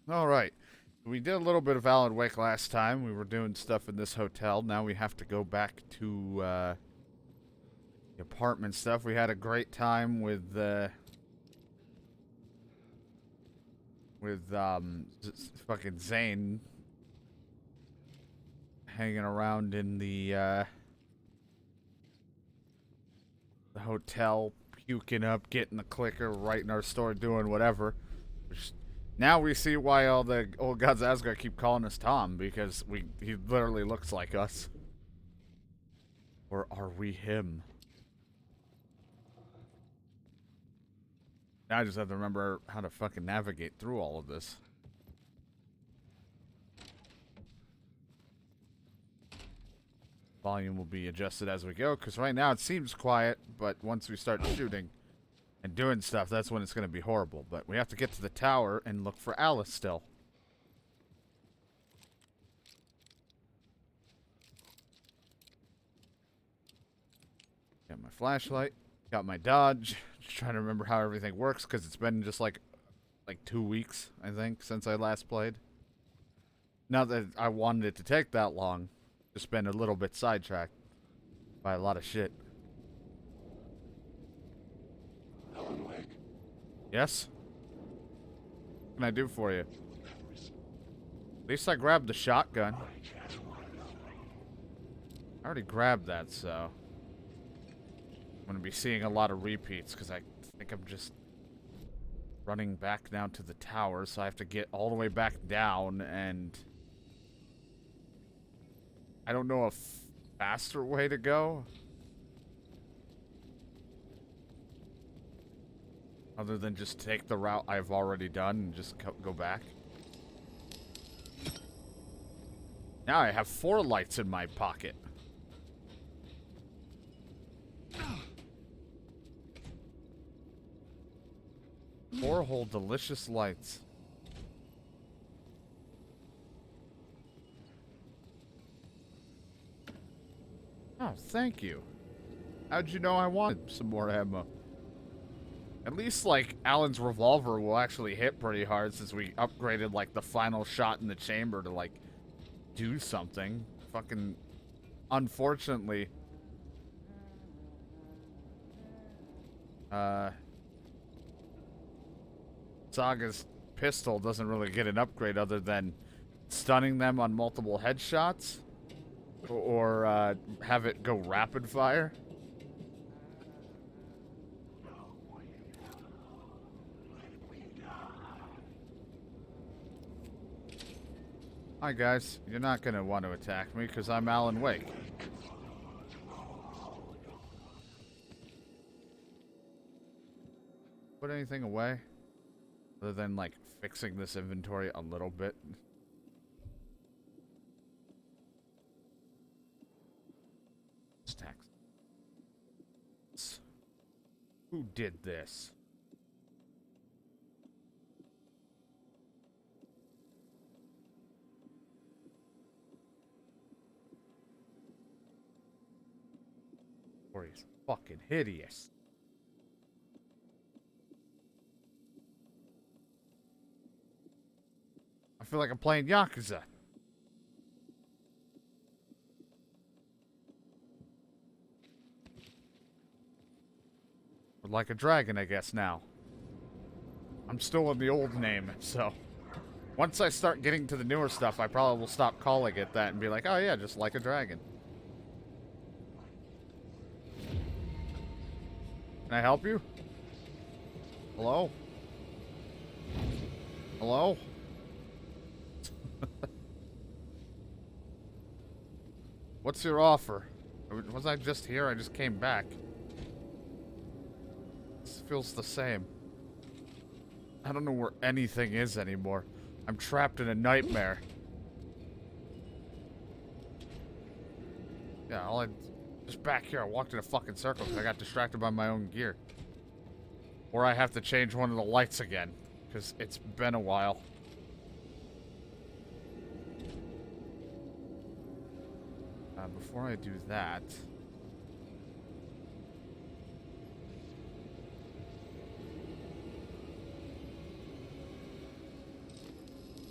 Alright. We did a little bit of Alan Wake last time. We were doing stuff in this hotel. Now we have to go back to the apartment stuff. We had a great time with fucking Zane hanging around in the hotel, puking up, getting the clicker, writing our story, doing whatever. Now we see why all the old gods of Asgard keep calling us Tom, because he literally looks like us. Or are we him? Now I just have to remember how to fucking navigate through all of this. Volume will be adjusted as we go, because right now it seems quiet, but once we start shooting and doing stuff, that's when it's going to be horrible. But we have to get to the tower and look for Alice still. Got my flashlight, got my dodge. Just trying to remember how everything works, because it's been just like 2 weeks, I think, since I last played. Not that I wanted it to take that long, just been a little bit sidetracked by a lot of shit. Alan Wake. Yes? What can I do for you? At least I grabbed the shotgun. I already grabbed that, so I'm going to be seeing a lot of repeats, because I think I'm just running back down to the tower, so I have to get all the way back down, and I don't know a faster way to go. Other than just take the route I've already done and just go back. Now I have 4 lights in my pocket. 4 whole delicious lights. Oh, thank you. How'd you know I wanted some more ammo? At least, like, Alan's revolver will actually hit pretty hard, since we upgraded, like, the final shot in the chamber to, like, do something. Fucking, unfortunately, Saga's pistol doesn't really get an upgrade other than stunning them on multiple headshots, or have it go rapid fire. Hi guys, you're not gonna want to attack me because I'm Alan Wake. Put anything away? Other than, like, fixing this inventory a little bit. Stacks. Who did this? Or he's fucking hideous. I feel like I'm playing Yakuza. Or like a dragon, I guess, now. I'm still in the old name, so once I start getting to the newer stuff, I probably will stop calling it that and be like, oh yeah, just like a dragon. Can I help you? Hello? Hello? What's your offer? Was I just here? I just came back. This feels the same. I don't know where anything is anymore. I'm trapped in a nightmare. Yeah, just back here. I walked in a fucking circle because I got distracted by my own gear. Or I have to change one of the lights again, because it's been a while. Before I do that...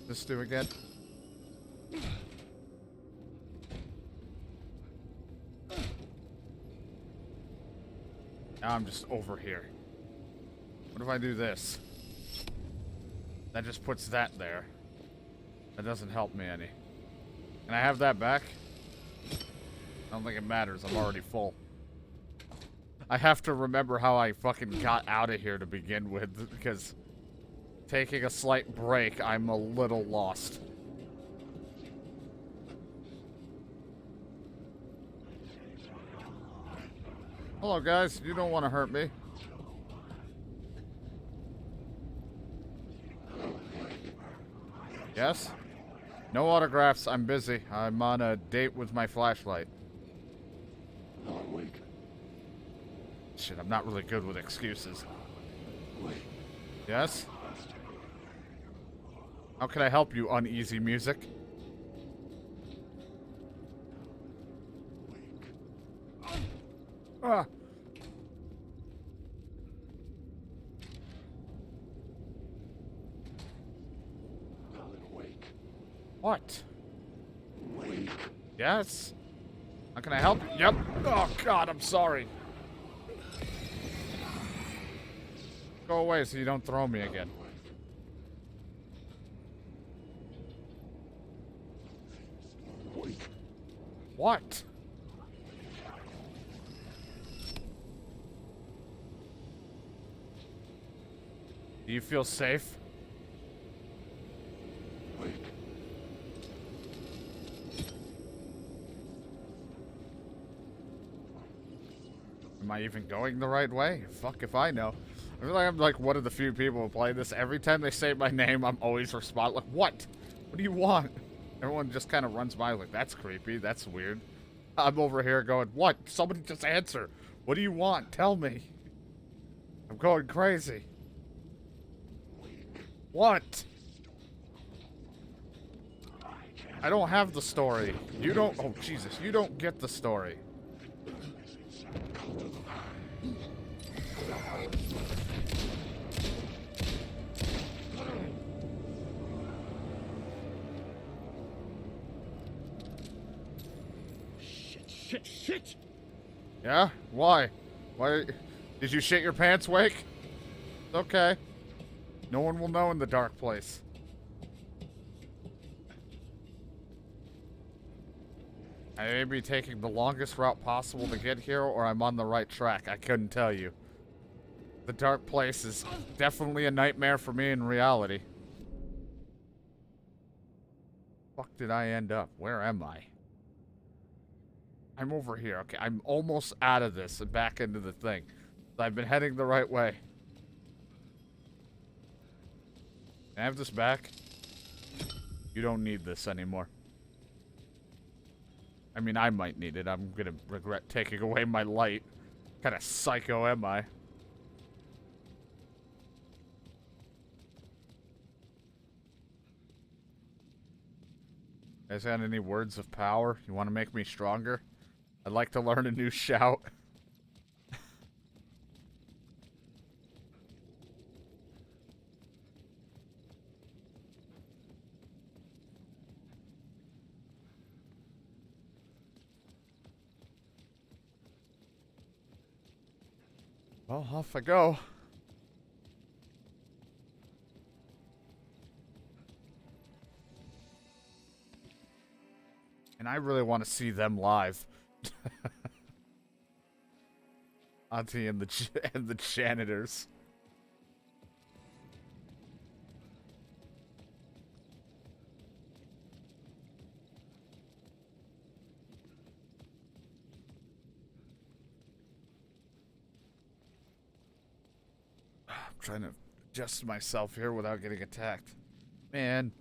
This do again? Now I'm just over here. What if I do this? That just puts that there. That doesn't help me any. Can I have that back? I don't think it matters. I'm already full. I have to remember how I fucking got out of here to begin with, because taking a slight break, I'm a little lost. Hello, guys. You don't want to hurt me. Yes? No autographs. I'm busy. I'm on a date with my flashlight. Alan Wake. Shit, I'm not really good with excuses. Wake. Yes? How can I help you, uneasy music? Ah! Alan Wake. What? Wake. Yes? How can I help you? Yep. Oh, God, I'm sorry. Go away so you don't throw me again. Wake. What? Do you feel safe? Wake. Am I even going the right way? Fuck if I know. I feel like I'm like one of the few people who play this. Every time they say my name, I'm always responding like, what? What do you want? Everyone just kind of runs by like, that's creepy. That's weird. I'm over here going, what? Somebody just answer. What do you want? Tell me. I'm going crazy. What? I don't have the story. You don't. Oh, Jesus. You don't get the story. Shit! Yeah? Why? Why? Did you shit your pants, Wake? It's okay. No one will know in the dark place. I may be taking the longest route possible to get here, or I'm on the right track. I couldn't tell you. The dark place is definitely a nightmare for me in reality. Fuck did I end up? Where am I? I'm over here. Okay, I'm almost out of this and back into the thing. I've been heading the right way. Can I have this back? You don't need this anymore. I mean, I might need it. I'm gonna regret taking away my light. What kind of psycho am I? Guys got any words of power? You want to make me stronger? I'd like to learn a new shout. Well, off I go. And I really want to see them live. Auntie and the janitors. I'm trying to adjust myself here without getting attacked. Man.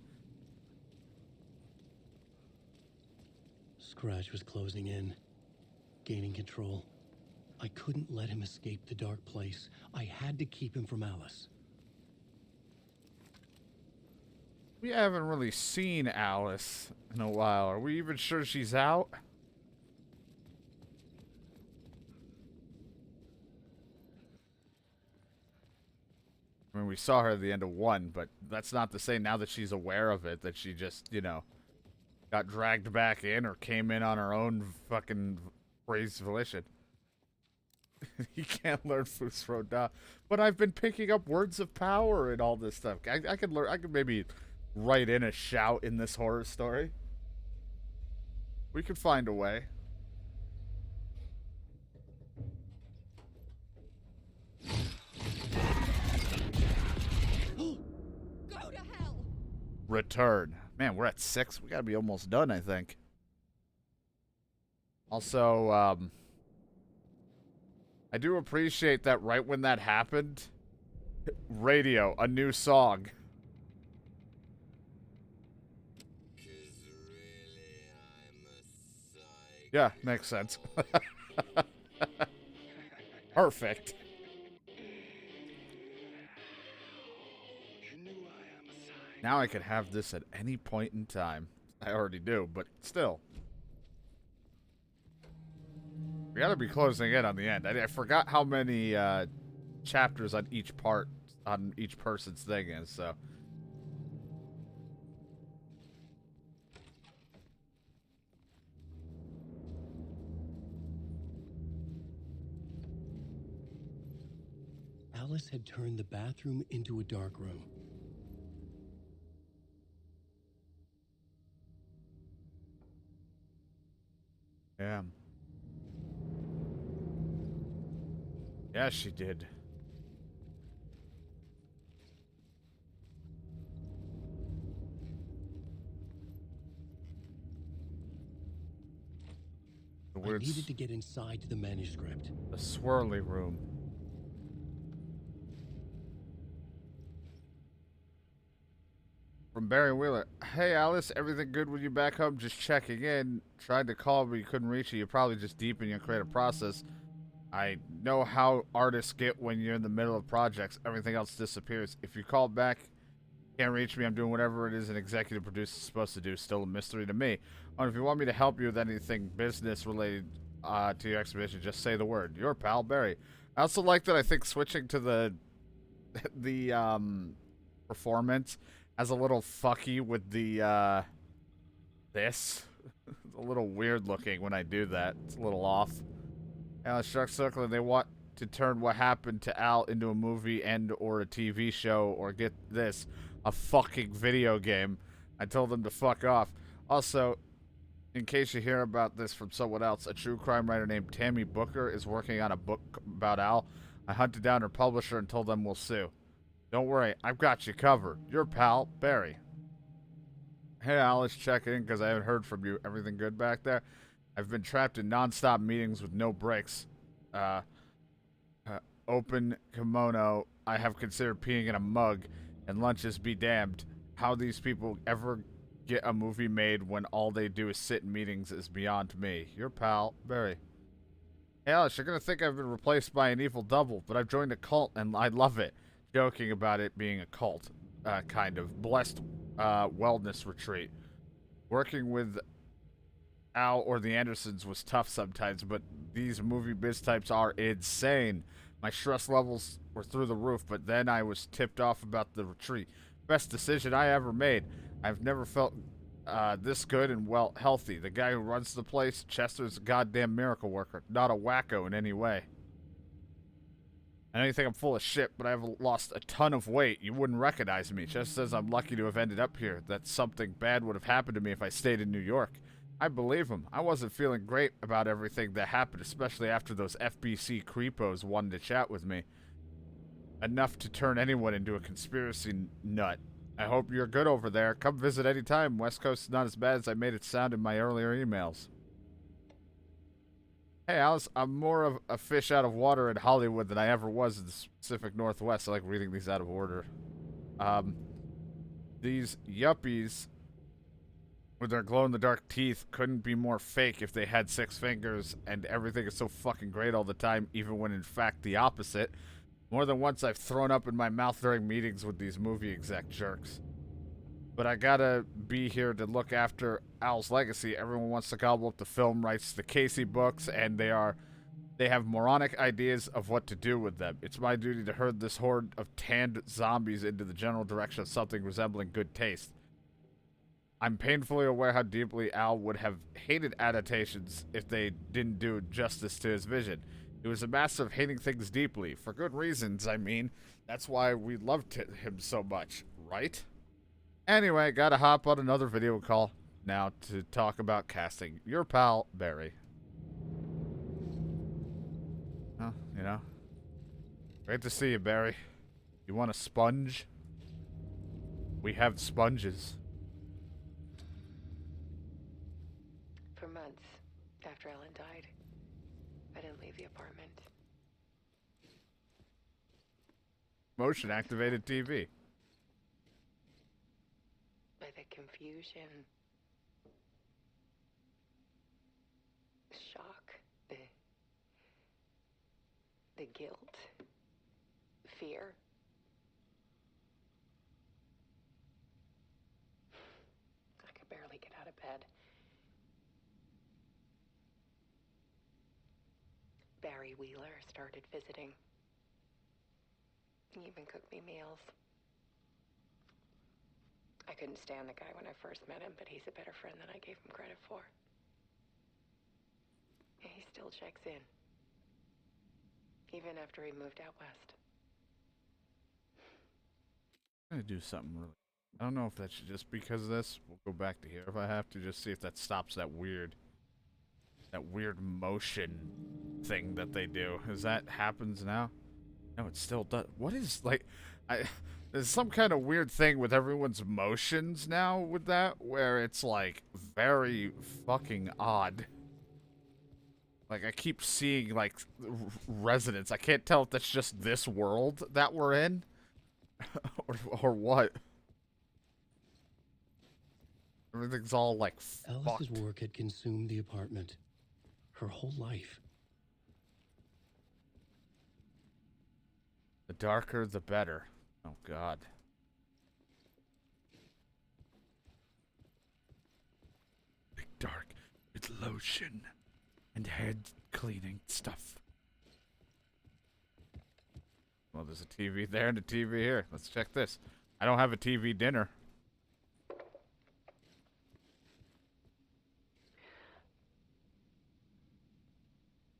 Scratch was closing in, gaining control. I couldn't let him escape the dark place. I had to keep him from Alice. We haven't really seen Alice in a while. Are we even sure she's out? mean, we saw her at the end of 1, but that's not to say now that she's aware of it that she just, you know, got dragged back in or came in on her own fucking raised volition. He can't learn Fusro Da. But I've been picking up words of power and all this stuff. I could learn. I could maybe write in a shout in this horror story. We could find a way. Go to hell! Return. Man, we're at 6. We gotta be almost done, I think. Also, I do appreciate that right when that happened, radio, a new song. Yeah, makes sense. Perfect. Now I can have this at any point in time. I already do, but still. We gotta be closing in on the end. I forgot how many chapters on each part, on each person's thing is, so. Alice had turned the bathroom into a dark room. Yeah. Yeah, she did. The I words, needed to get inside the manuscript. the swirly room. From Barry Wheeler. Hey, Alice, everything good with you back home? Just checking in. Tried to call, but you couldn't reach you. You're probably just deep in your creative process. I know how artists get when you're in the middle of projects. Everything else disappears. If you call back, can't reach me, I'm doing whatever it is an executive producer is supposed to do. Still a mystery to me. And if you want me to help you with anything business related to your expedition, just say the word. Your pal, Barry. I also like that I think switching to the performance as a little fucky with the this. It's a little weird looking when I do that. It's a little off. Alice Struck Circle, and they want to turn what happened to Al into a movie and or a TV show, or get this, a fucking video game. I told them to fuck off. Also, in case you hear about this from someone else, a true crime writer named Tammy Booker is working on a book about Al. I hunted down her publisher and told them we'll sue. Don't worry, I've got you covered. Your pal, Barry. Hey, Alice, check in because I haven't heard from you. Everything good back there? I've been trapped in non-stop meetings with no breaks. Open kimono. I have considered peeing in a mug, and lunches be damned. How these people ever get a movie made when all they do is sit in meetings is beyond me. Your pal, Barry. Hey, Alice, you're going to think I've been replaced by an evil double, but I've joined a cult, and I love it. Joking about it being a cult, kind of. Blessed wellness retreat. Working with Al or the Andersons was tough sometimes, but these movie biz types are insane. My stress levels were through the roof, but then I was tipped off about the retreat. Best decision I ever made. I've never felt this good and, well, healthy. The guy who runs the place, Chester's a goddamn miracle worker, not a wacko in any way. I know you think I'm full of shit, but I've lost a ton of weight. You wouldn't recognize me. Chester says I'm lucky to have ended up here, that something bad would have happened to me if I stayed in New York. I believe him. I wasn't feeling great about everything that happened, especially after those FBC creepos wanted to chat with me. Enough to turn anyone into a conspiracy nut. I hope you're good over there. Come visit anytime. West Coast is not as bad as I made it sound in my earlier emails. Hey, Alice, I'm more of a fish out of water in Hollywood than I ever was in the Pacific Northwest. I like reading these out of order. These yuppies with their glow-in-the-dark teeth couldn't be more fake if they had 6 fingers, and everything is so fucking great all the time, even when in fact the opposite. More than once I've thrown up in my mouth during meetings with these movie exec jerks. But I gotta be here to look after Al's legacy. Everyone wants to gobble up the film rights to the Casey books, and they are They have moronic ideas of what to do with them. It's my duty to herd this horde of tanned zombies into the general direction of something resembling good taste. I'm painfully aware how deeply Al would have hated adaptations if they didn't do justice to his vision. He was a master of hating things deeply. For good reasons, I mean. That's why we loved him so much, right? Anyway, gotta hop on another video call now to talk about casting. Your pal, Barry. Well, you know. Great to see you, Barry. You want a sponge? We have sponges. For months after Alan died, I didn't leave the apartment. Motion activated TV. By the confusion, shock, the guilt, fear. I could barely get out of bed. Barry Wheeler started visiting. He even cooked me meals. I couldn't stand the guy when I first met him, but he's a better friend than I gave him credit for. He still checks in, even after he moved out west. I'm gonna do something really. I don't know if that should just because of this. We'll go back to here if I have to, just see if that stops that weird motion thing that they do. Is that happens now? No, it still does. What is like? There's some kind of weird thing with everyone's motions now with that, where it's like very fucking odd. Like I keep seeing like resonance. I can't tell if that's just this world that we're in, or what. Everything's all like Alice's fucked. work had consumed the apartment. Her whole life. The darker, the better. Oh God. Big dark with lotion and head cleaning stuff. Well, there's a TV there and a TV here. Let's check this. I don't have a TV dinner.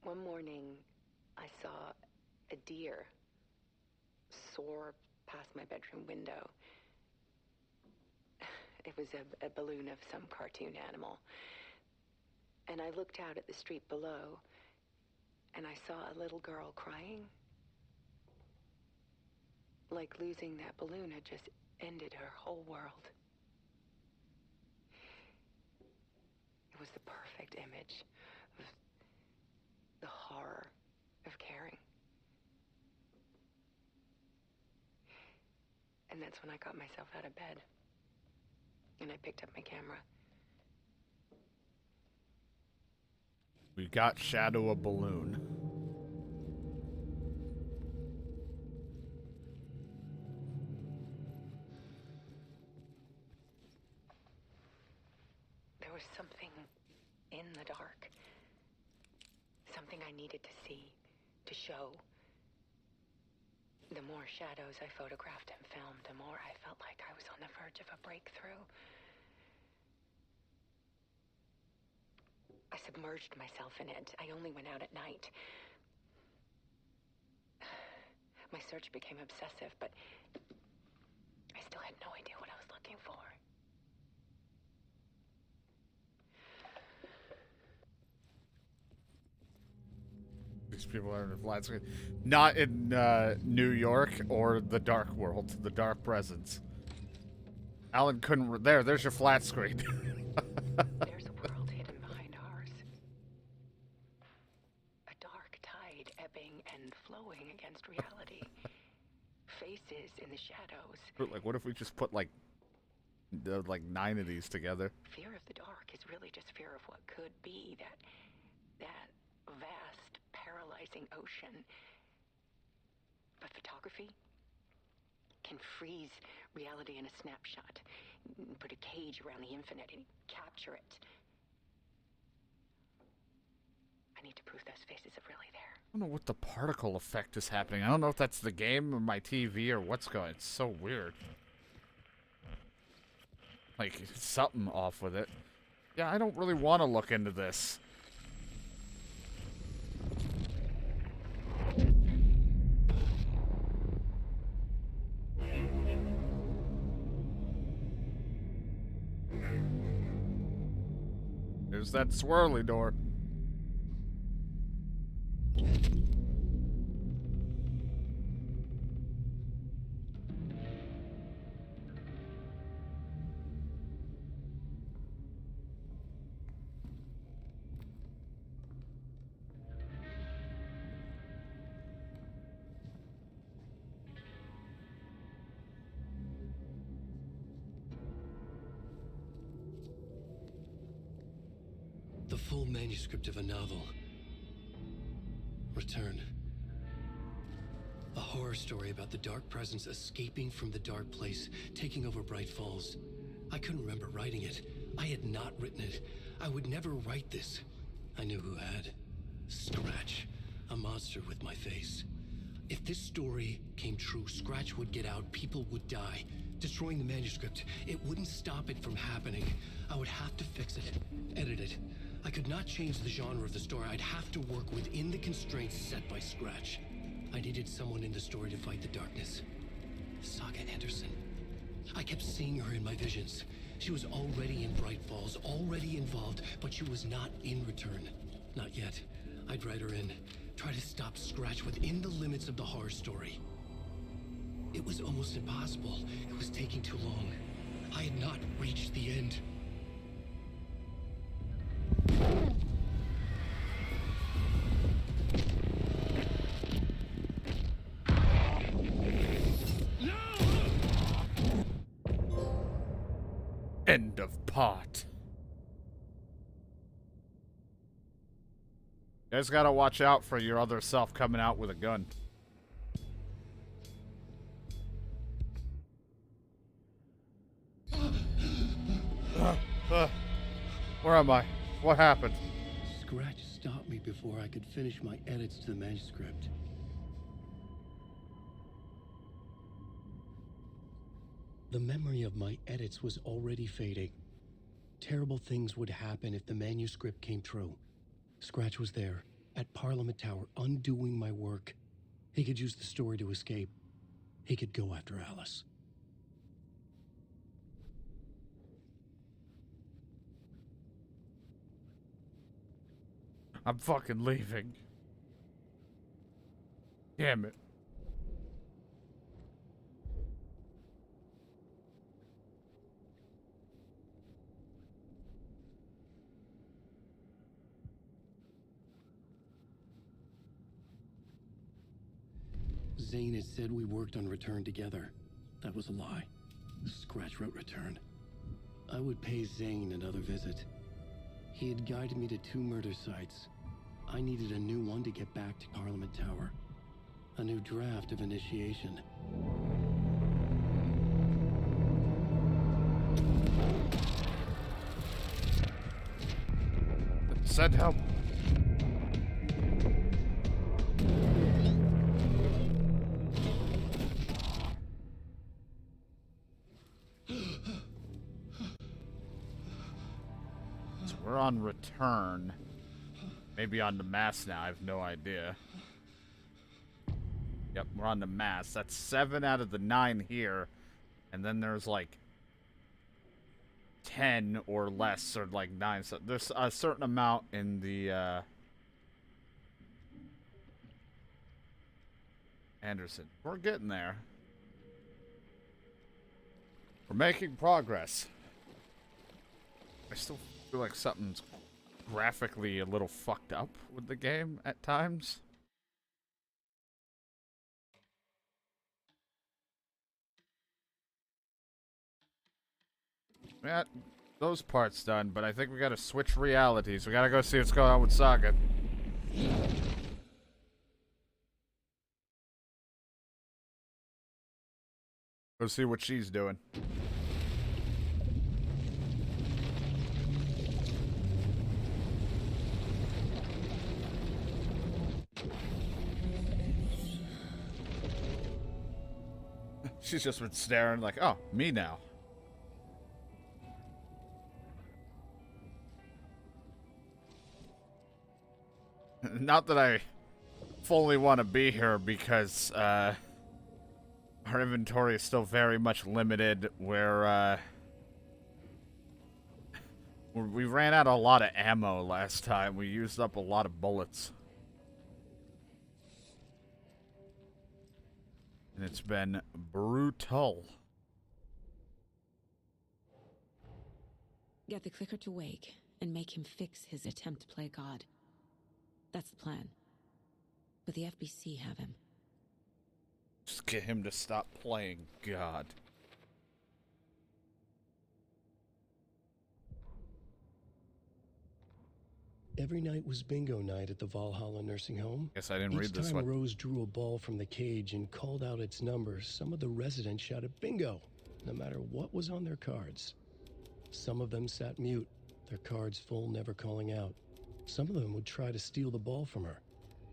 One morning, I saw a deer soar past my bedroom window. It was a balloon of some cartoon animal. And I looked out at the street below, and I saw a little girl crying. Like losing that balloon had just ended her whole world. It was the perfect image of the horror of caring. And that's when I got myself out of bed. And I picked up my camera. We got Shadow a balloon. There was something in the dark. Something I needed to see, to show. The more shadows I photographed and filmed, the more I felt like I was on the verge of a breakthrough. I submerged myself in it. I only went out at night. My search became obsessive, but I still had no idea what I was looking for. These people are in a flat screen. Not in New York or the dark world, the dark presence. Alan couldn't. There's your flat screen. There's a world hidden behind ours. A dark tide ebbing and flowing against reality. Faces in the shadows. Like, what if we just put like 9 of these together? Fear of the dark is really just fear of what could be, that vast, paralyzing ocean. But photography can freeze reality in a snapshot, put a cage around the infinite and capture it. I I need to prove those faces are really there. I don't know what the particle effect is happening. I don't know if that's the game or my TV or what's going. It's so weird. Like, something off with it. Yeah, I don't really want to look into this. There's that swirly door. The full manuscript of a novel. Return. A horror story about the dark presence escaping from the dark place, taking over Bright Falls. I couldn't remember writing it. I had not written it. I would never write this. I knew who had. Scratch. A monster with my face. If this story came true, Scratch would get out, people would die. Destroying the manuscript, it wouldn't stop it from happening. I would have to fix it, edit it. I could not change the genre of the story. I'd have to work within the constraints set by Scratch. I needed someone in the story to fight the darkness. Saga Anderson. I kept seeing her in my visions. She was already in Bright Falls, already involved, but she was not in Return. Not yet. I'd write her in, try to stop Scratch within the limits of the horror story. It was almost impossible. It was taking too long. I had not reached the end. End of part. You guys gotta watch out for your other self coming out with a gun. Where am I? What happened? Scratch stopped me before I could finish my edits to the manuscript. The memory of my edits was already fading. Terrible things would happen if the manuscript came true. Scratch was there, at Parliament Tower, undoing my work. He could use the story to escape. He could go after Alice. I'm fucking leaving. Damn it. Zane had said we worked on Return together. That was a lie. Scratch wrote Return. I would pay Zane another visit. He had guided me to 2 murder sites. I needed a new one to get back to Parliament Tower. A new draft of initiation. Send help. So we're on Return. Maybe on the Mass now, I have no idea. Yep, we're on the Mass. That's 7 out of the 9 here. And then there's like 10 or less, or like 9. So there's a certain amount in the Anderson. We're getting there. We're making progress. I still feel like something's graphically a little fucked up with the game at times. Yeah, those parts done, but I think we gotta switch realities. We gotta go see what's going on with Saga. Go see what she's doing. She's just been staring like, oh, me now. Not that I fully want to be here because our inventory is still very much limited. Where we ran out a lot of ammo last time. We used up a lot of bullets. And it's been brutal. Get the clicker to Wake and make him fix his attempt to play God. That's the plan. But the FBC have him. Just get him to stop playing God. Every night was bingo night at the Valhalla nursing home. Guess I didn't read this Each one. time Rose drew a ball from the cage and called out its number, some of the residents shouted bingo, no matter what was on their cards. Some of them sat mute, their cards full, never calling out. Some of them would try to steal the ball from her.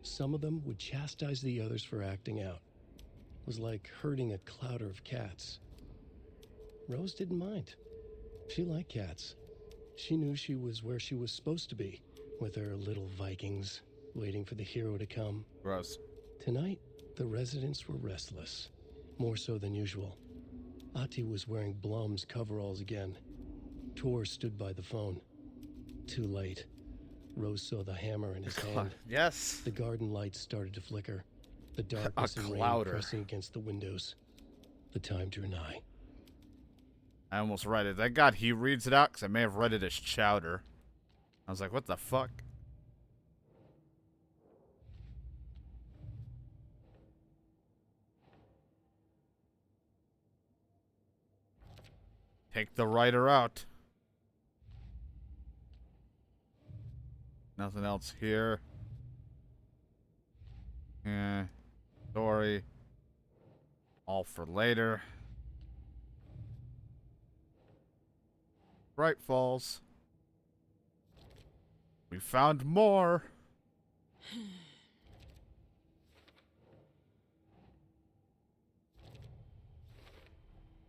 Some of them would chastise the others for acting out. It was like herding a clouder of cats. Rose didn't mind. She liked cats. She knew she was where she was supposed to be, with her little Vikings, waiting for the hero to come. Gross. Tonight, the residents were restless, more so than usual. Ati was wearing Blum's coveralls again. Tor stood by the phone. Too late. Rose saw the hammer in his hand. Yes. The garden lights started to flicker. The darkness and rain clouder. pressing against the windows. The time drew nigh. I almost read it. Thank God he reads it out because I may have read it as chowder. I was like, what the fuck? Take the writer out. Nothing else here. Yeah. Story. All for later. Bright Falls. We found more.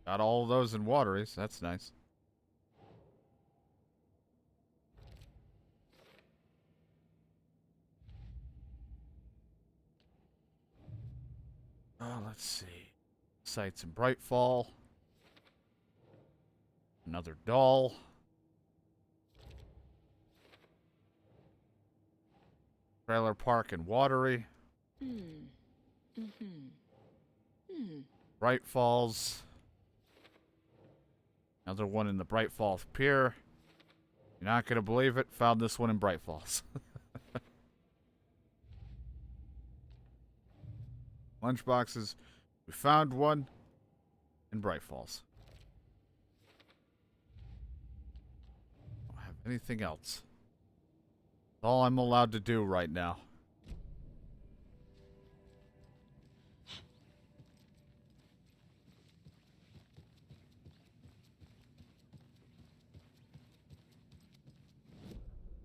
Got all those in wateries. That's nice. Oh, let's see. Sights in Brightfall. Another doll. Trailer park and watery. Bright Falls. Another one in the Bright Falls Pier. You're not going to believe it. Found this one in Bright Falls. Lunchboxes. We found one in Bright Falls. Don't have anything else. That's all I'm allowed to do right now.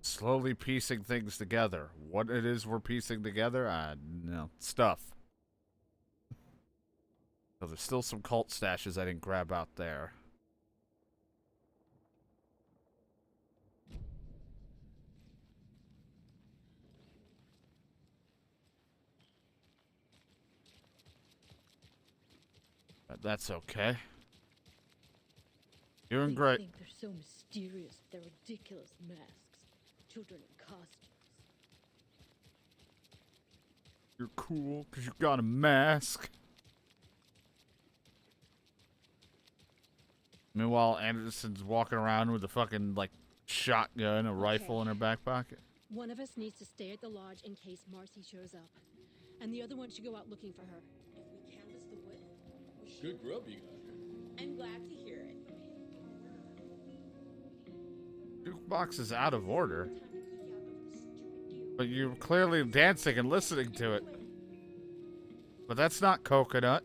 Slowly piecing things together. What it is we're piecing together? No. Stuff. So there's still some cult stashes I didn't grab out there. But that's okay. Doing great. They think they're so mysterious with their ridiculous masks. Children in costumes. You're cool because you got a mask. Meanwhile, Anderson's walking around with a fucking, like, shotgun, a rifle in her back pocket. One of us needs to stay at the lodge in case Marcy shows up. And the other one should go out looking for her. If we canvass the wood, we should. Good grub you got here. I'm glad to hear it. Jukebox is out of order. But you're clearly dancing and listening to it. But that's not coconut.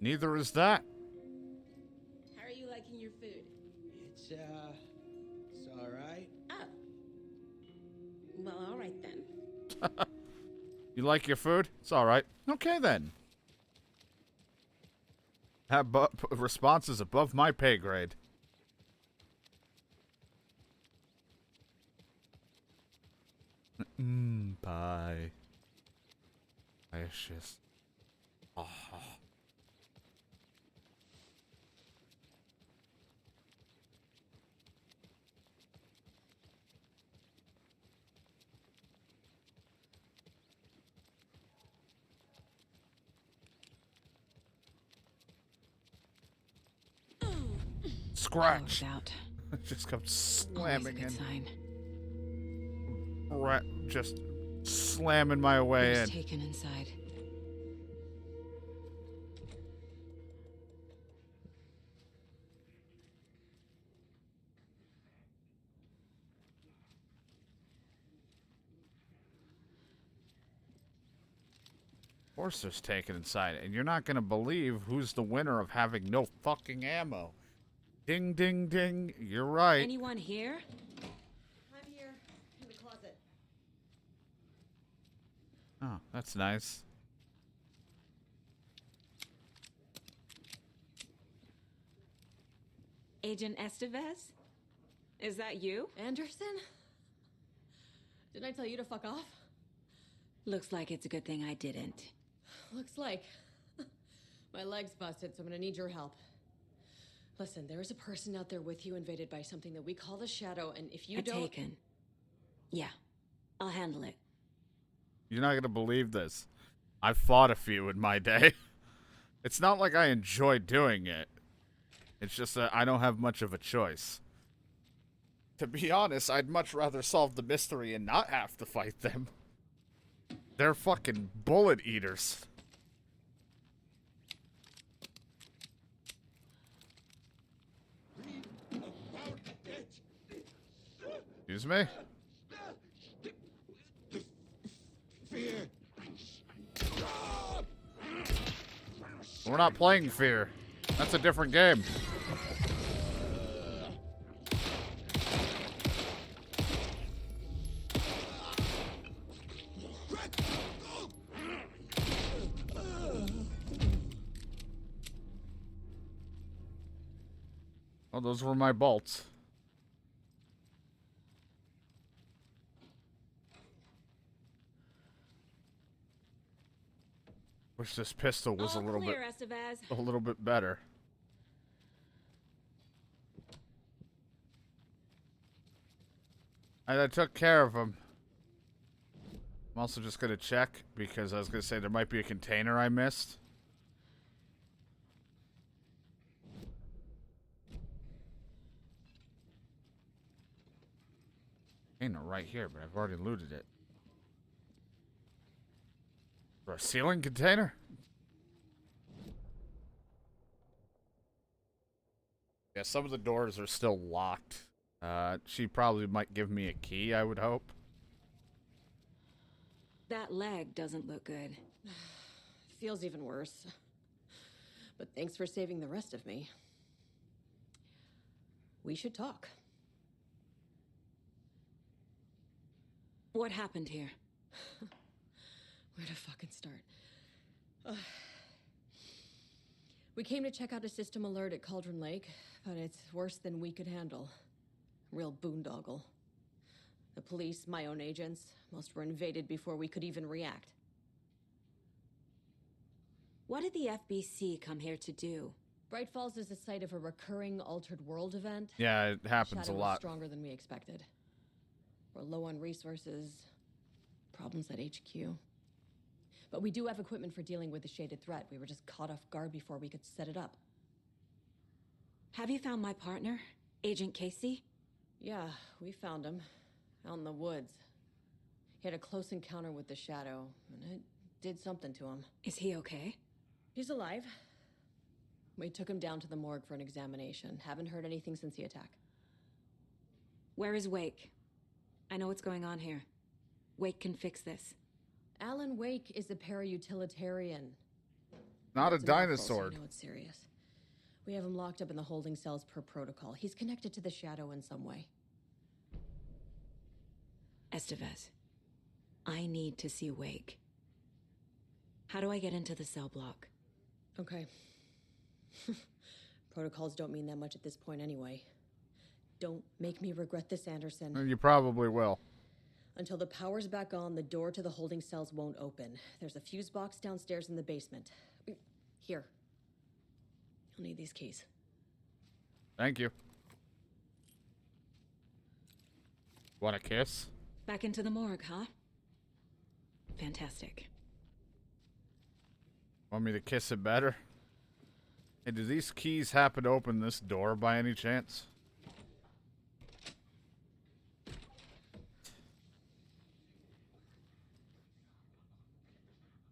Neither is that. How are you liking your food? It's alright. Oh. Well, all right then. You like your food? It's alright. Okay then. That response is above my pay grade. Pie. Delicious. Oh. Scratch. Out. Just comes Always a slamming good in. sign. Just slamming my way Who's in. taken inside? Forcer's taken inside, and you're not gonna believe who's the winner of having no fucking ammo. Ding, ding, ding. You're right. Anyone here? I'm here in the closet. Oh, that's nice. Agent Estevez? Is that you? Anderson? Didn't I tell you to fuck off? Looks like it's a good thing I didn't. Looks like. My leg's busted, so I'm gonna need your help. Listen, there is a person out there with you invaded by something that we call the Shadow, and if you don't... Taken. Yeah, I'll handle it. You're not gonna believe this. I've fought a few in my day. It's not like I enjoy doing it. It's just that I don't have much of a choice. To be honest, I'd much rather solve the mystery and not have to fight them. They're fucking bullet eaters. Excuse me? Fear. We're not playing Fear. That's a different game. Oh, those were my bolts. Wish this pistol was All clear, Estevez. a little bit better. And I took care of him. I'm also just gonna check because I was gonna say there might be a container I missed. Container right here, but I've already looted it. For a ceiling container? Yeah, some of the doors are still locked. She probably might give me a key, I would hope. That leg doesn't look good. Feels even worse. But thanks for saving the rest of me. We should talk. What happened here? Where to fucking start? We came to check out a system alert at Cauldron Lake, but it's worse than we could handle. Real boondoggle. The police, my own agents, most were invaded before we could even react. What did the FBC come here to do? Bright Falls is the site of a recurring altered world event. Yeah, it happens Shadow a was lot. stronger than we expected. We're low on resources, problems at HQ. But we do have equipment for dealing with the shaded threat. We were just caught off guard before we could set it up. Have you found my partner, Agent Casey? Yeah, we found him. Out in the woods. He had a close encounter with the Shadow, and it did something to him. Is he okay? He's alive. We took him down to the morgue for an examination. Haven't heard anything since the attack. Where is Wake? I know what's going on here. Wake can fix this. Alan Wake is a para-utilitarian. Not a It's mouthful, dinosaur. So you know it's serious. We have him locked up in the holding cells per protocol. He's connected to the Shadow in some way. Estevez, I need to see Wake. How do I get into the cell block? Okay. Protocols don't mean that much at this point anyway. Don't make me regret this, Anderson. You probably will. Until the power's back on, the door to the holding cells won't open. There's a fuse box downstairs in the basement. Here. You'll need these keys. Thank you. Want a kiss? Back into the morgue, huh? Fantastic. Want me to kiss it better? Hey, do these keys happen to open this door by any chance?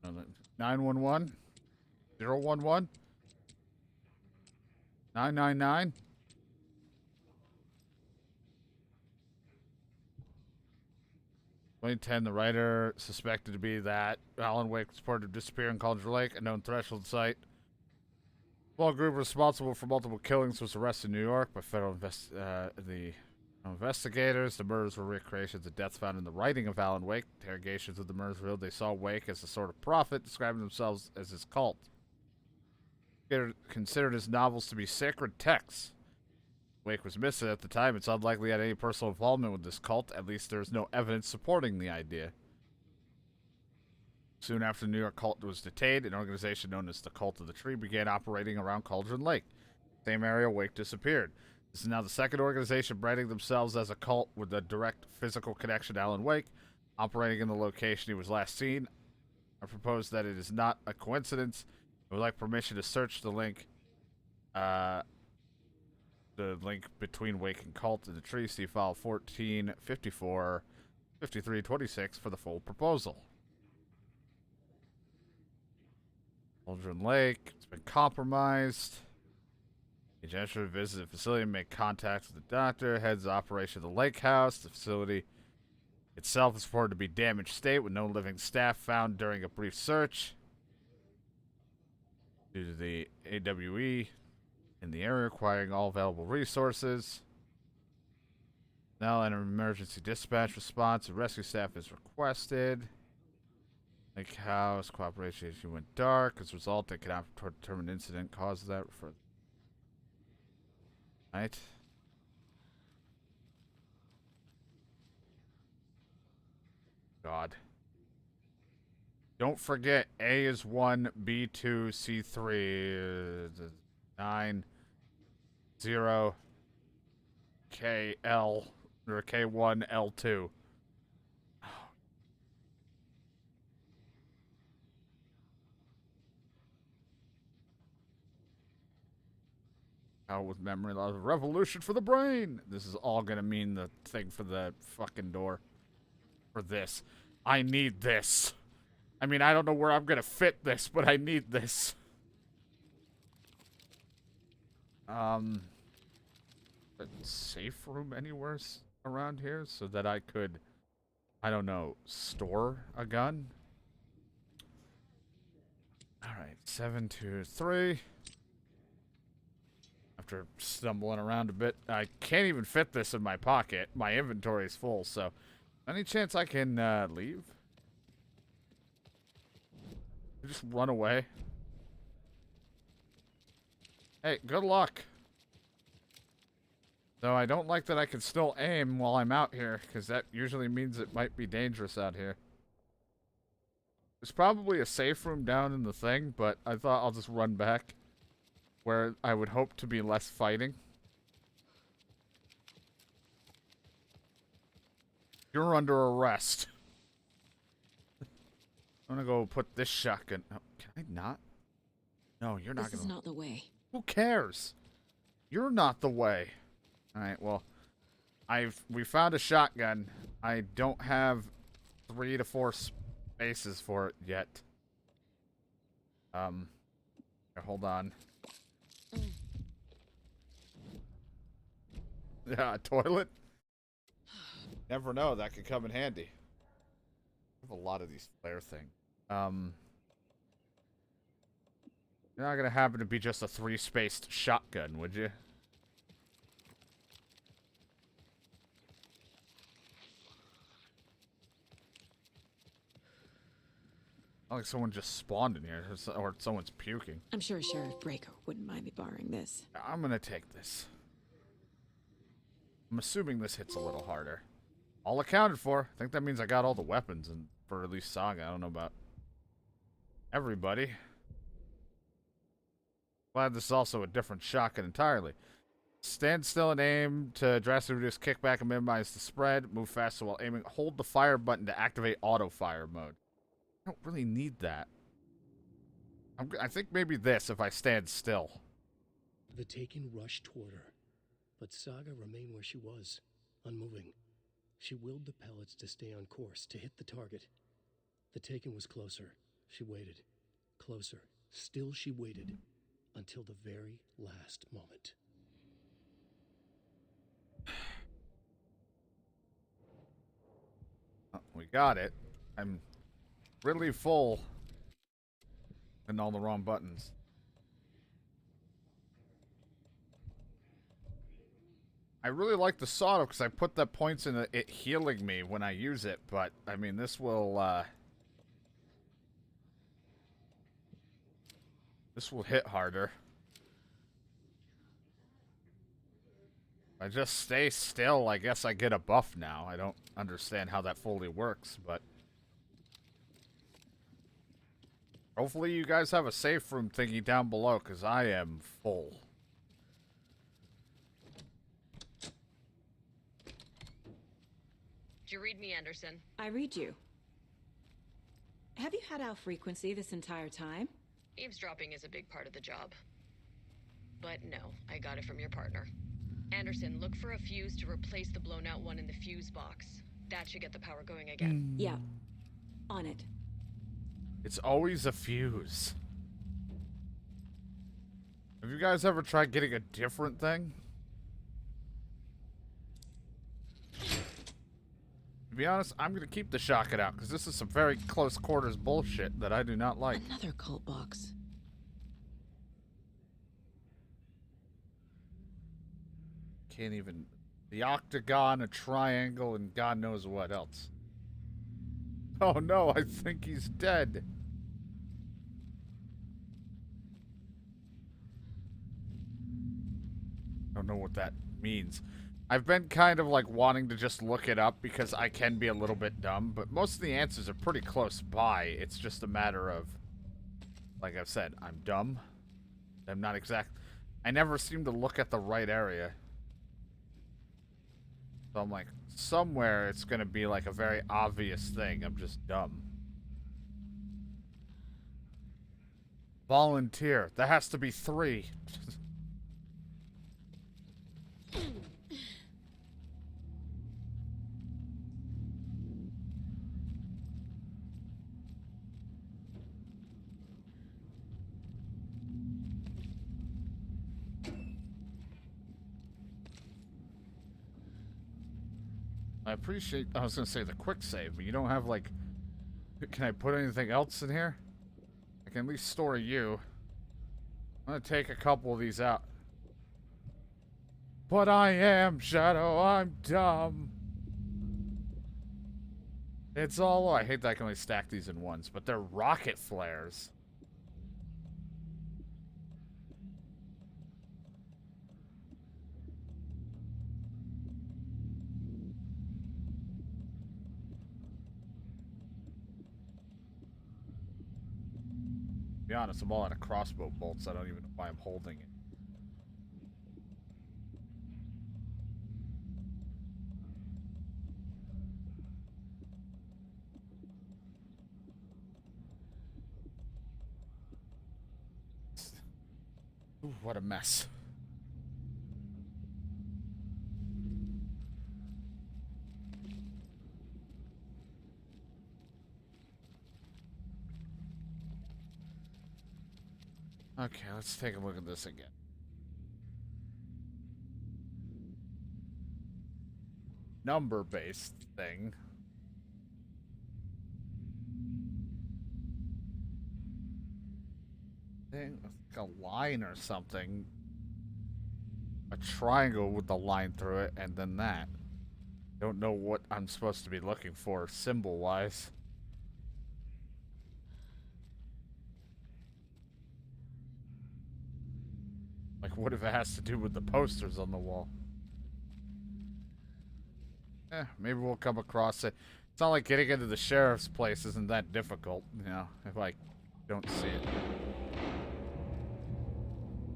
No, 911? 011? 999? The writer suspected to be that Alan Wake reported to disappear in Cauldron Lake, a known threshold site. Small group responsible for multiple killings was arrested in New York by federal investigators. The murders were recreations of deaths found in the writing of Alan Wake. Interrogations of the murders revealed they saw Wake as a sort of prophet, describing themselves as his cult. Considered his novels to be sacred texts. Wake was missing at the time. It's unlikely he had any personal involvement with this cult. At least there's no evidence supporting the idea. Soon after the New York cult was detained, an organization known as the Cult of the Tree began operating around Cauldron Lake. Same area Wake disappeared. This is now the second organization branding themselves as a cult with a direct physical connection to Alan Wake, operating in the location he was last seen. I propose that it is not a coincidence. I would like permission to search the link between Wake and Cult in the Tree. See file 1454-5326 for the full proposal. Cauldron Lake, it's been compromised. The gesture visited the facility and made contact with the doctor. Heads the operation of the lake house. The facility itself is reported to be damaged state with no living staff found during a brief search. Due to the AWE in the area requiring all available resources. Now an emergency dispatch response and rescue staff is requested. Lake house cooperation issue went dark. As a result, they cannot determine incident cause of that. Right. God. Don't forget, A is 1, B2, C3, 9, 0, KL, or K1, L2. How with memory loss, revolution for the brain. This is all gonna mean the thing for the fucking door. For this. I need this. I mean, I don't know where I'm gonna fit this, but I need this. A safe room anywhere around here so that I could, I don't know, store a gun? Alright, 723. After stumbling around a bit, I can't even fit this in my pocket. My inventory is full, so any chance I can leave? Just run away. Hey, good luck. Though I don't like that I can still aim while I'm out here, because that usually means it might be dangerous out here. There's probably a safe room down in the thing, but I thought I'll just run back where I would hope to be less fighting. You're under arrest. I'm gonna go put this shotgun. Oh, can I not? No, you're not gonna. This is not the way. Who cares? You're not the way. All right. Well, we found a shotgun. I don't have 3 to 4 spaces for it yet. Hold on. Yeah, a toilet. Never know. That could come in handy. I have a lot of these flare things. You're not gonna happen to be just a 3-spaced shotgun, would you? Not like someone just spawned in here, or someone's puking. I'm sure Sheriff Breaker wouldn't mind me borrowing this. I'm gonna take this. I'm assuming this hits a little harder. All accounted for. I think that means I got all the weapons, and for at least Saga. I don't know about everybody. Glad this is also a different shotgun entirely. Stand still and aim to drastically reduce kickback and minimize the spread. Move faster while aiming. Hold the fire button to activate auto fire mode. I don't really need that. I think maybe this if I stand still. The Taken rushed toward her, but Saga remained where she was, unmoving. She willed the pellets to stay on course, to hit the target. The Taken was closer. She waited. Closer. Still she waited. Until the very last moment. Oh, we got it. I'm really full. And all the wrong buttons. I really like the sawed-off because I put the points in it healing me when I use it, but I mean this will hit harder. If I just stay still, I guess I get a buff now. I don't understand how that fully works, but hopefully you guys have a safe room thingy down below, because I am full. Did you read me, Anderson? I read you. Have you had our frequency this entire time? Eavesdropping is a big part of the job. But no, I got it from your partner. Anderson, look for a fuse to replace the blown out one in the fuse box. That should get the power going again. Yeah. On it. It's always a fuse. Have you guys ever tried getting a different thing? To be honest, I'm going to keep the shotgun out, because this is some very close quarters bullshit that I do not like. Another cult box. Can't even... The octagon, a triangle, and God knows what else. Oh no, I think he's dead. I don't know what that means. I've been kind of like wanting to just look it up because I can be a little bit dumb, but most of the answers are pretty close by. It's just a matter of, like I've said, I'm dumb. I'm not exact. I never seem to look at the right area. So I'm like, somewhere it's going to be like a very obvious thing. I'm just dumb. Volunteer. There has to be 3. I appreciate, I was going to say the quick save, but you don't have, like, can I put anything else in here? I can at least store you. I'm going to take a couple of these out. But I am Shadow, I'm dumb. It's all, I hate that I can only stack these in ones, but they're rocket flares. To be honest, I'm all out of crossbow bolts. I don't even know why I'm holding it. Ooh, what a mess. Okay, let's take a look at this again. Number-based thing. Thing, like a line or something. A triangle with the line through it, and then that. Don't know what I'm supposed to be looking for symbol-wise. Like, what if it has to do with the posters on the wall? Maybe we'll come across it. It's not like getting into the sheriff's place isn't that difficult, you know, if I don't see it.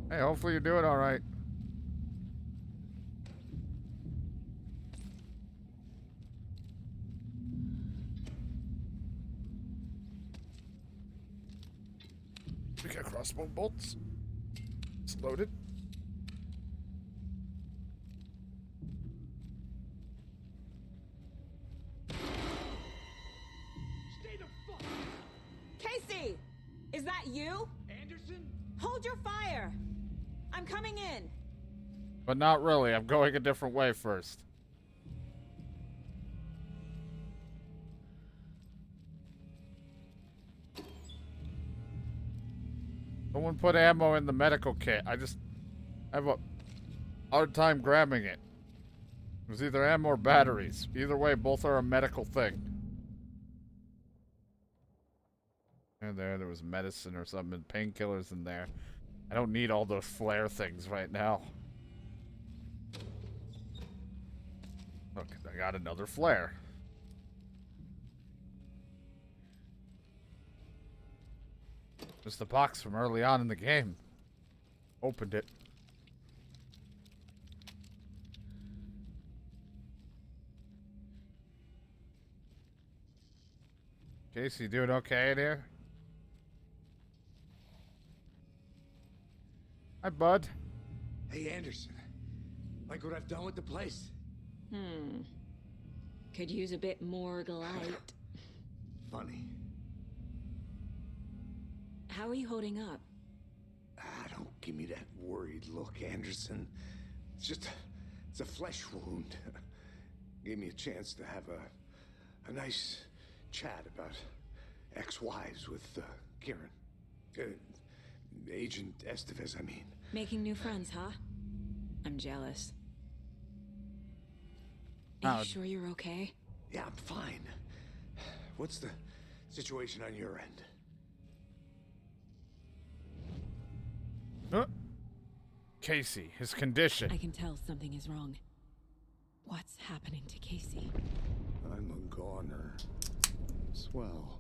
Hey, hopefully you're doing alright. We got crossbow bolts. It's loaded. Stay the fuck. Casey! Is that you? Anderson? Hold your fire! I'm coming in! But not really. I'm going a different way first. Someone put ammo in the medical kit. I have a hard time grabbing it. It was either ammo or batteries. Either way, both are a medical thing. And there was medicine or something, painkillers in there. I don't need all those flare things right now. Look, I got another flare. Just the box from early on in the game. Opened it. Casey, doing okay in here? Hi, bud. Hey, Anderson. Like what I've done with the place? Could use a bit more light. Funny. How are you holding up? Don't give me that worried look, Anderson. It's a flesh wound. Gave me a chance to have a nice chat about ex-wives with Kieran. Agent Estevez, I mean. Making new friends, huh? I'm jealous. Oh. Are you sure you're okay? Yeah, I'm fine. What's the situation on your end? Casey, his condition. I can tell something is wrong. What's happening to Casey? I'm a goner. Swell.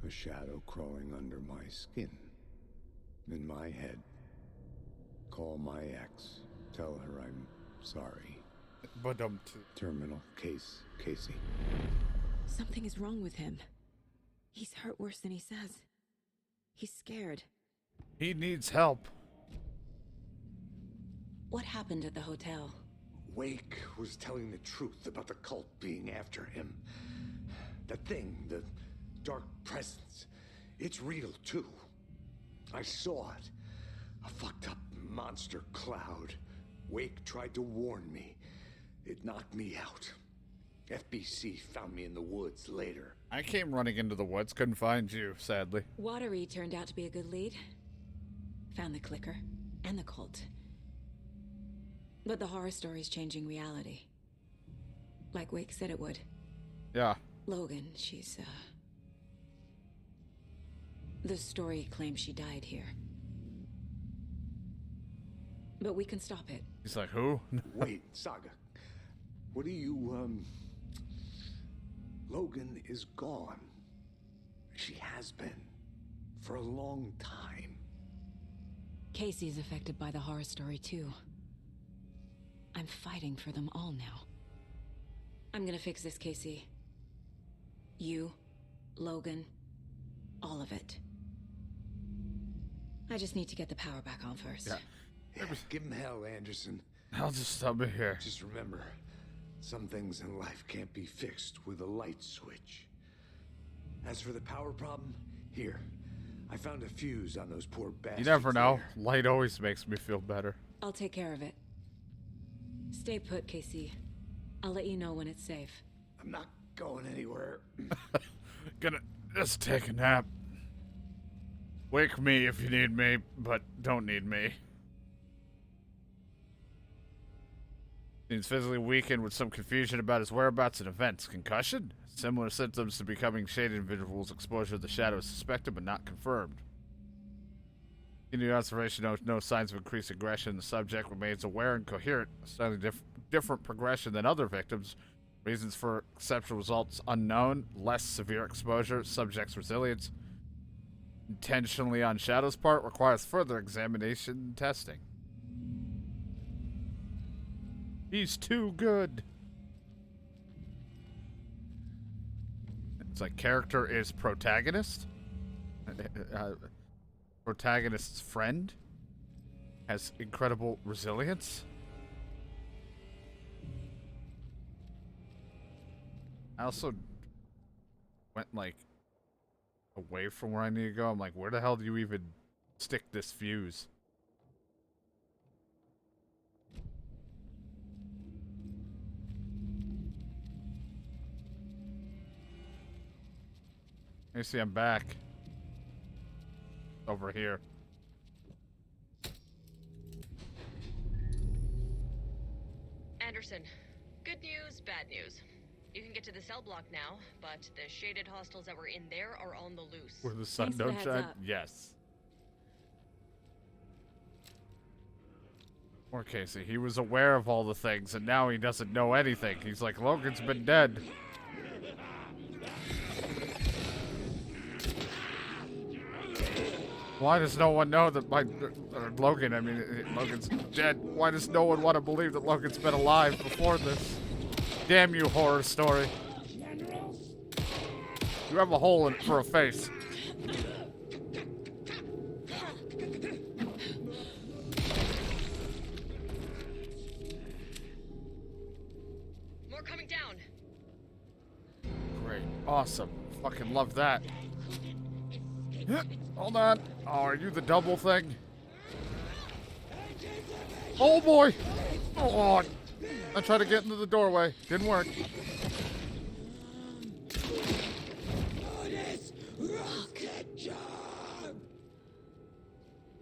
A shadow crawling under my skin. In my head. Call my ex. Tell her I'm sorry. But Terminal case, Casey. Something is wrong with him. He's hurt worse than he says. He's scared. he needs help. What happened at the hotel? Wake was telling the truth about the cult being after him. The thing, the dark presence, it's real too. I saw it. A fucked up monster cloud. Wake tried to warn me. It knocked me out. FBC found me in the woods later. I came running into the woods, couldn't find you, sadly. Watery turned out to be a good lead. Found the clicker and the cult. But the horror story's changing reality. Like Wake said it would. Yeah. Logan, she's, the story claims she died here. But we can stop it. He's like, who? Wait, Saga. What do you, Logan is gone. She has been. For a long time. Casey's affected by the horror story, too. I'm fighting for them all now. I'm gonna fix this, Casey. You, Logan, all of it. I just need to get the power back on first. Yeah, give him hell, Anderson. I'll just stop it here. Just remember, some things in life can't be fixed with a light switch. As for the power problem, here. I found a fuse on those poor bastards. You never know. there. Light always makes me feel better. I'll take care of it. Stay put, Casey. I'll let you know when it's safe. I'm not going anywhere. Gonna just take a nap. Wake me if you need me, but don't need me. Seems physically weakened with some confusion about his whereabouts and events. Concussion? Similar symptoms to becoming shaded individuals. Exposure to the shadow is suspected but not confirmed. Continued observation notes no signs of increased aggression. The subject remains aware and coherent, a slightly different progression than other victims. Reasons for exceptional results unknown. Less severe exposure. Subject's resilience. Intentionally on Shadow's part requires further examination and testing. He's too good. It's like character is protagonist. Protagonist's friend has incredible resilience. I also went like away from where I need to go. I'm like, where the hell do you even stick this fuse? You see, I'm back. Over here. Anderson, good news, bad news. You can get to the cell block now, but the shaded hostiles that were in there are on the loose. Where the sun Thanks for the don't heads shine? up. Yes. Poor Casey. He was aware of all the things, and now he doesn't know anything. He's like, Logan's been dead. Why does no one know that Logan, I mean, Logan's dead? Why does no one want to believe that Logan's been alive before this? Damn you, horror story. You have a hole in it for a face. More coming down. Great. Awesome. Fucking love that. Hold on. Oh, are you the double thing? Oh boy! Oh, I tried to get into the doorway. Didn't work.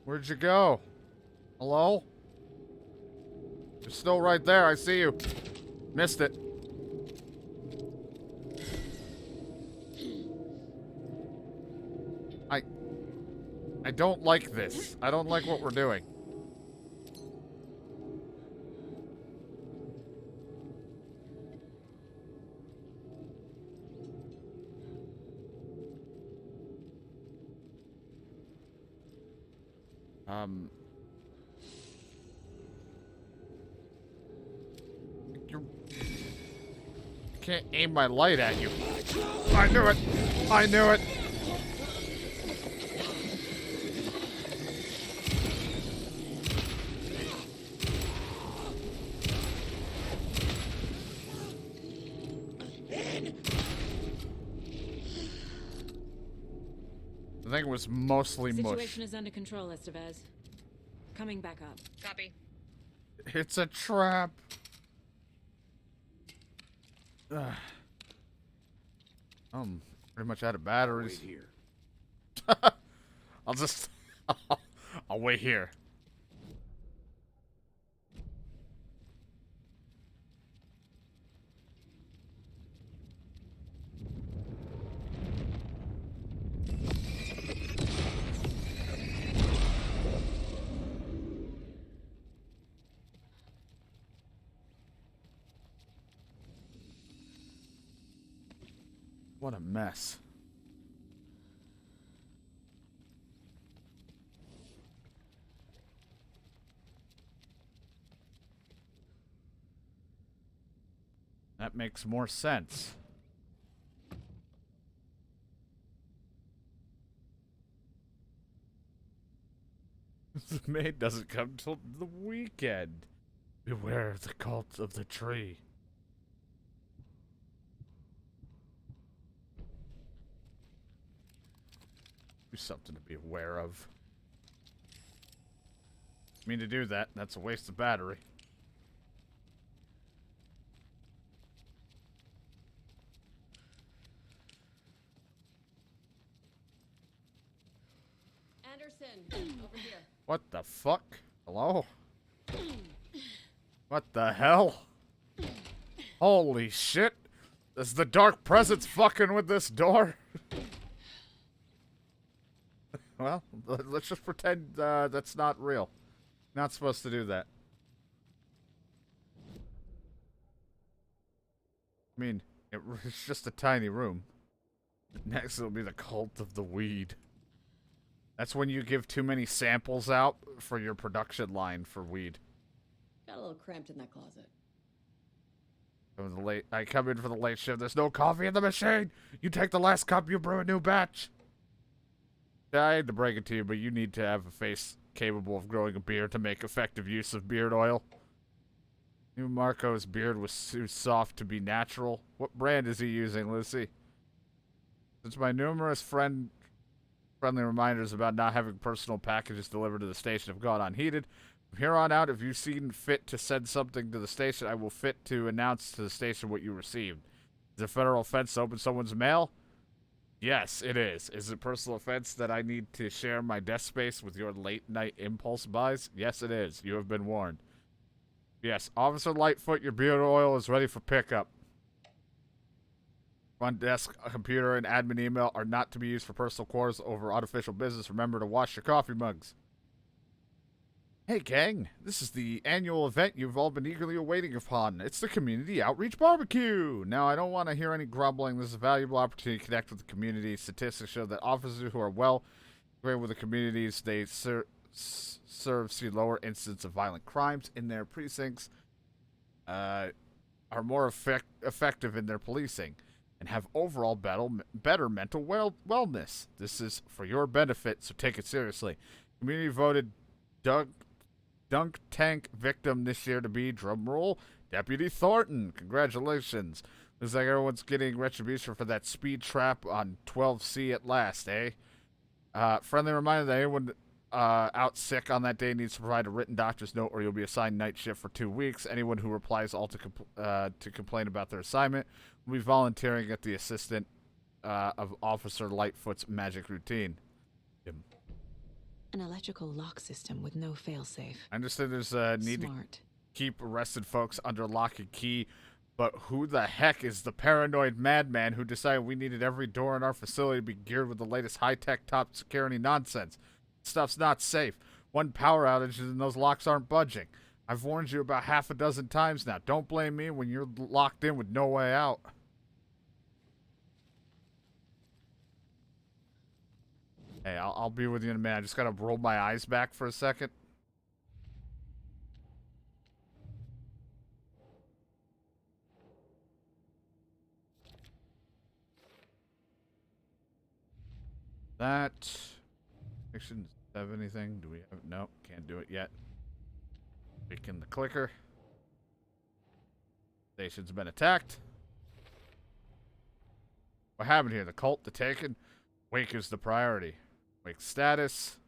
Where'd you go? Hello? You're still right there. I see you. Missed it. I don't like this. I don't like what we're doing. You can't aim my light at you. I knew it. I knew it. I think it was mostly mush. Situation is under control, Estevez. Coming back up. Copy. It's a trap. Pretty much out of batteries. Wait here. I'll just... I'll wait here. What a mess. That makes more sense. The maid doesn't come till the weekend. Beware of the cult of the tree. Do something to be aware of. Mean to do that. That's a waste of battery. Anderson, over here. What the fuck? Hello? What the hell? Holy shit. Is the dark presence fucking with this door? Well, let's just pretend that's not real. Not supposed to do that. I mean, it's just a tiny room. Next, it'll be the cult of the weed. That's when you give too many samples out for your production line for weed. Got a little cramped in that closet. I come in for the late shift. There's no coffee in the machine. You take the last cup, you brew a new batch. I hate to break it to you, but you need to have a face capable of growing a beard to make effective use of beard oil. New Marco's beard was too soft to be natural. What brand is he using, Lucy? Since my numerous friendly reminders about not having personal packages delivered to the station have gone unheeded, from here on out, if you seen fit to send something to the station, I will fit to announce to the station what you received. Is it a federal offense to open someone's mail? Yes, it is. Is it a personal offense that I need to share my desk space with your late-night impulse buys? Yes, it is. You have been warned. Yes, Officer Lightfoot, your beard oil is ready for pickup. Front desk, a computer, and admin email are not to be used for personal quarters over unofficial business. Remember to wash your coffee mugs. Hey, gang. This is the annual event you've all been eagerly awaiting upon. It's the Community Outreach Barbecue. Now, I don't want to hear any grumbling. This is a valuable opportunity to connect with the community. Statistics show that officers who are well acquainted with the communities they serve see lower incidents of violent crimes in their precincts, are more effective in their policing, and have overall better mental wellness. This is for your benefit, so take it seriously. Community voted dunk tank victim this year to be, drumroll, Deputy Thornton. Congratulations. Looks like everyone's getting retribution for that speed trap on 12C at last, eh? Friendly reminder that anyone out sick on that day needs to provide a written doctor's note or you'll be assigned night shift for 2 weeks. Anyone who replies all to complain about their assignment will be volunteering at the assistant of Officer Lightfoot's magic routine. An electrical lock system with no failsafe. I understand there's a need to keep arrested folks under lock and key, but who the heck is the paranoid madman who decided we needed every door in our facility to be geared with the latest high-tech top security nonsense? Stuff's not safe. One power outage and those locks aren't budging. I've warned you about half a dozen times now. Don't blame me when you're locked in with no way out. Hey, I'll be with you in a minute. I just gotta roll my eyes back for a second. That... Section 7 anything? Do we have... No, can't do it yet. Picking the clicker. Station's been attacked. What happened here? The cult, the Taken? Wake is the priority. Wake status.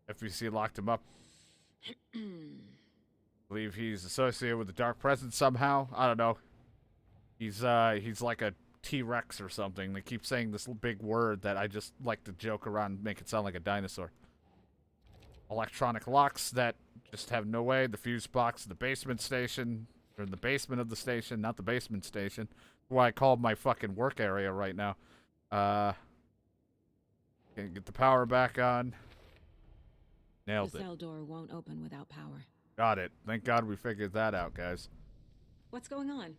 FBC locked him up. Believe he's associated with the Dark Presence somehow. I don't know. He's like a T-Rex or something. They keep saying this big word that I just like to joke around and make it sound like a dinosaur. Electronic locks that just have no way. The fuse box in the basement station. Or in the basement of the station, not the basement station. Why I call my fucking work area right now. Can't get the power back on. Nailed it. The cell door won't open without power. Got it. Thank God we figured that out, guys. What's going on?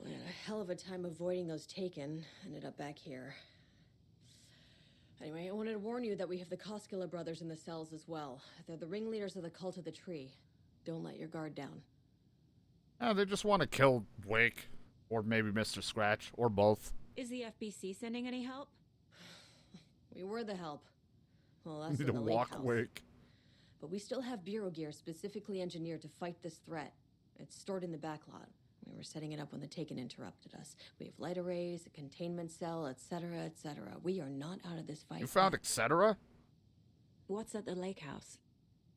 We had a hell of a time avoiding those Taken. Ended up back here. Anyway, I wanted to warn you that we have the Koskela brothers in the cells as well. They're the ringleaders of the Cult of the Tree. Don't let your guard down. Oh, they just want to kill Wake. Or maybe Mr. Scratch. Or both. Is the FBC sending any help? We were the help. Well, that's Need in to the lake walk house. Wake. But we still have bureau gear specifically engineered to fight this threat. It's stored in the backlot. We were setting it up when the Taken interrupted us. We have light arrays, a containment cell, etc., etc. We are not out of this fight. You found yet. etc.? What's at the lake house?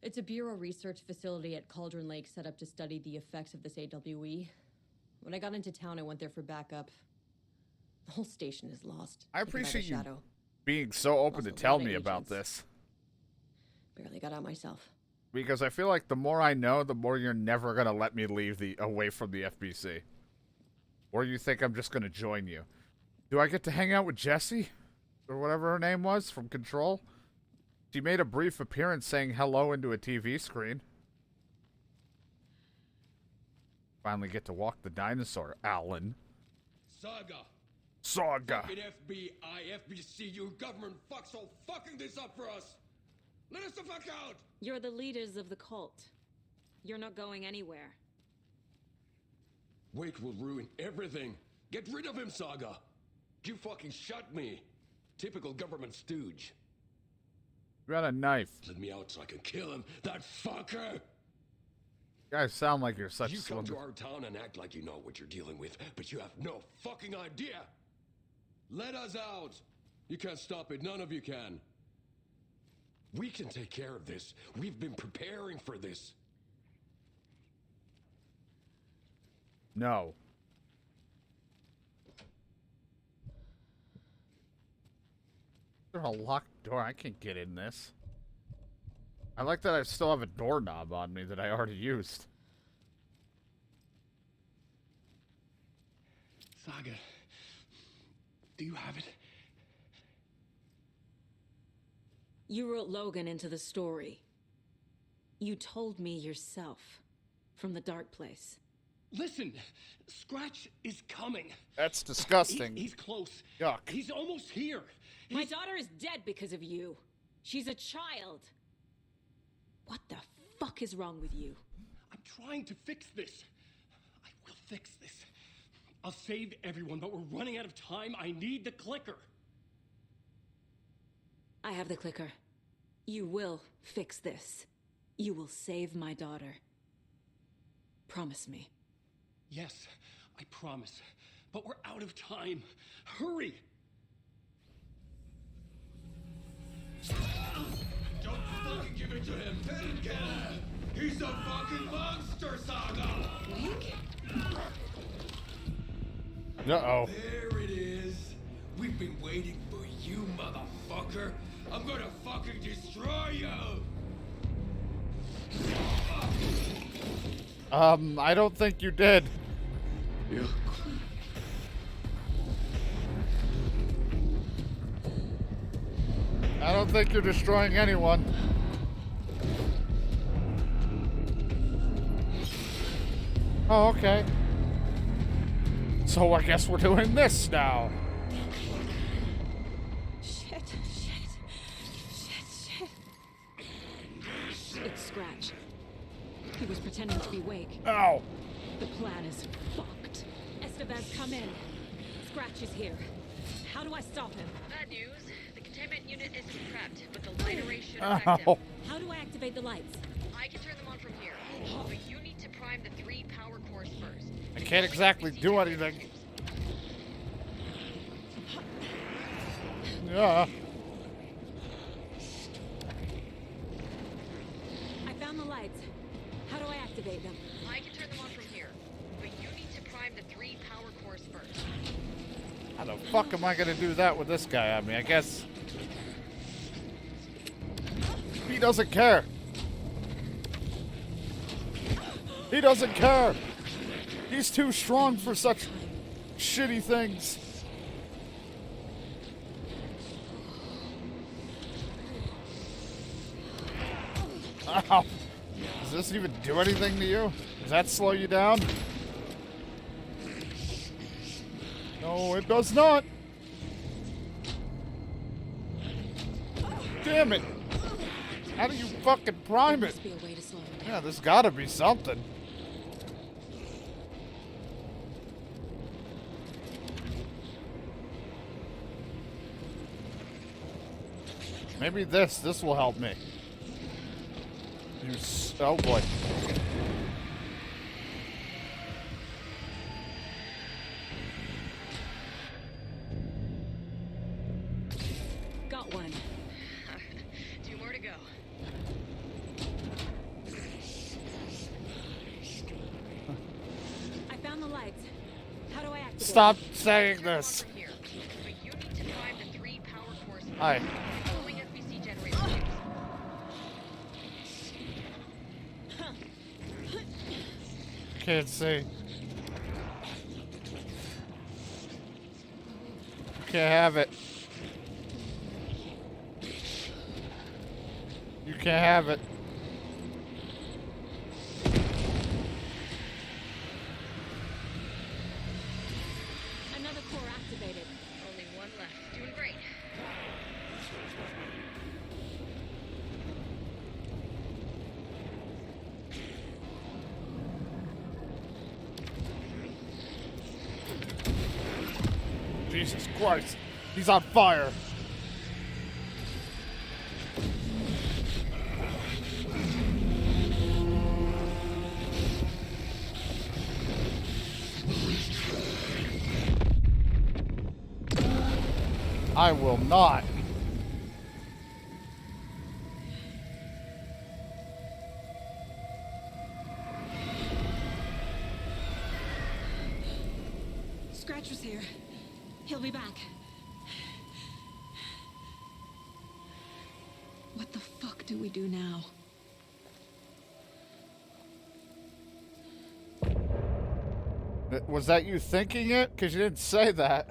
It's a bureau research facility at Cauldron Lake set up to study the effects of this AWE. When I got into town, I went there for backup. The whole station is lost. I taken by the appreciate you shadow. being so open Also, to tell lead me about agents. this. Barely got out myself. Because I feel like the more I know, the more you're never going to let me leave away from the FBC. Or you think I'm just going to join you. Do I get to hang out with Jessie? Or whatever her name was from Control? She made a brief appearance saying hello into a TV screen. Finally get to walk the dinosaur, Alan. Saga! Saga! Fucking FBI, FBC, your government fucks all fucking this up for us! Let us the fuck out! You're the leaders of the cult. You're not going anywhere. Wake will ruin everything. Get rid of him, Saga! You fucking shot me! Typical government stooge. You got a knife. Let me out so I can kill him, that fucker! You guys sound like you're such You come slim. to our town and act like you know what you're dealing with, but you have no fucking idea! Let us out! You can't stop it, none of you can. We can take care of this. We've been preparing for this. No. There's a locked door. I can't get in this. I like that I still have a doorknob on me that I already used. Saga, do you have it? You wrote Logan into the story. You told me yourself. From the dark place. Listen, Scratch is coming. That's disgusting. He's close. Yuck. He's almost here. My daughter is dead because of you. She's a child. What the fuck is wrong with you? I'm trying to fix this. I will fix this. I'll save everyone, but we're running out of time. I need the clicker. I have the clicker. You will fix this. You will save my daughter. Promise me. Yes, I promise. But we're out of time. Hurry! Don't fucking give it to him! He's a fucking monster, Saga! Uh-oh. There it is. We've been waiting for you, motherfucker. I'm gonna fucking destroy you! I don't think you did. Yeah. I don't think you're destroying anyone. Oh, okay. So I guess we're doing this now. Shit. It's Scratch. He was pretending to be Wake. Ow! The plan is fucked. Estevez, come in. Scratch is here. How do I stop him? Bad news. The containment unit isn't prepped, but the light array should affect him. Ow! How do I activate the lights? I can turn them on from here, but you need to prime the 3 power cores first. I can't exactly do anything. Yeah. I found the lights. How do I activate them? I can turn them on from here, but you need to prime the 3 power cores first. How the fuck am I gonna do that with this guy on me? I guess he doesn't care. He doesn't care. He's too strong for such shitty things. Ow. Does this even do anything to you? Does that slow you down? No, it does not. Damn it. How do you fucking prime it? Must be a way to slow him down. Yeah, there's gotta be something. Maybe this will help me. Oh boy. Got one. 2 more to go. I found the lights. How do I activate Stop them? saying Turn them on this. from here, but you need to prime the 3 power cores first. Hi. Following FBC generator tubes. Can't see. Can't have it. You can't have it. Another core activated. Only one left. Doing great. Jesus Christ. He's on fire. I will not. Scratcher's here. He'll be back. What the fuck do we do now? Was that you thinking it? Because you didn't say that.